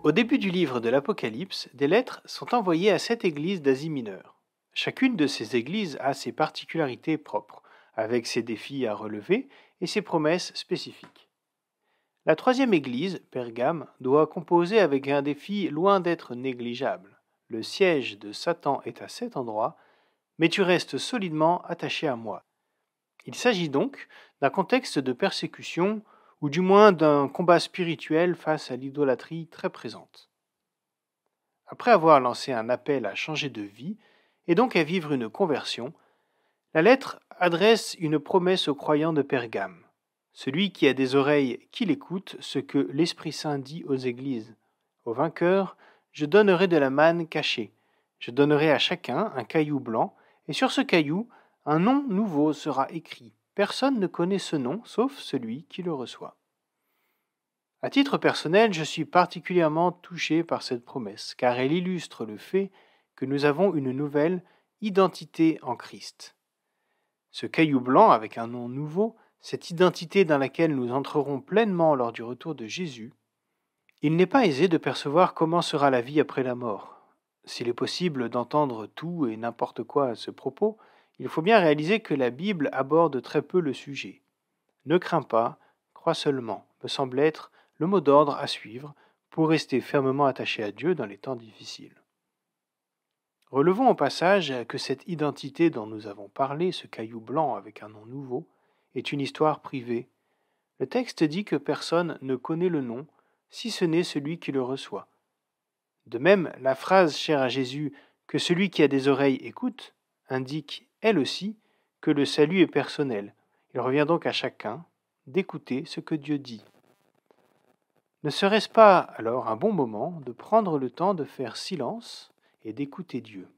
Au début du livre de l'Apocalypse, des lettres sont envoyées à 7 églises d'Asie mineure. Chacune de ces églises a ses particularités propres, avec ses défis à relever et ses promesses spécifiques. La troisième église, Pergame, doit composer avec un défi loin d'être négligeable. Le siège de Satan est à cet endroit, mais tu restes solidement attaché à moi. Il s'agit donc d'un contexte de persécution, ou du moins d'un combat spirituel face à l'idolâtrie très présente. Après avoir lancé un appel à changer de vie, et donc à vivre une conversion, la lettre adresse une promesse aux croyants de Pergame. Celui qui a des oreilles, qu'il écoute ce que l'Esprit Saint dit aux églises. Au vainqueur, je donnerai de la manne cachée. Je donnerai à chacun un caillou blanc, et sur ce caillou, un nom nouveau sera écrit. Personne ne connaît ce nom, sauf celui qui le reçoit. À titre personnel, je suis particulièrement touché par cette promesse, car elle illustre le fait que nous avons une nouvelle identité en Christ. Ce caillou blanc avec un nom nouveau, cette identité dans laquelle nous entrerons pleinement lors du retour de Jésus, il n'est pas aisé de percevoir comment sera la vie après la mort. S'il est possible d'entendre tout et n'importe quoi à ce propos, il faut bien réaliser que la Bible aborde très peu le sujet. Ne crains pas, crois seulement, me semble être le mot d'ordre à suivre pour rester fermement attaché à Dieu dans les temps difficiles. Relevons au passage que cette identité dont nous avons parlé, ce caillou blanc avec un nom nouveau, est une histoire privée. Le texte dit que personne ne connaît le nom, si ce n'est celui qui le reçoit. De même, la phrase chère à Jésus que celui qui a des oreilles écoute indique, elle aussi, que le salut est personnel. Il revient donc à chacun d'écouter ce que Dieu dit. Ne serait-ce pas alors un bon moment de prendre le temps de faire silence et d'écouter Dieu ?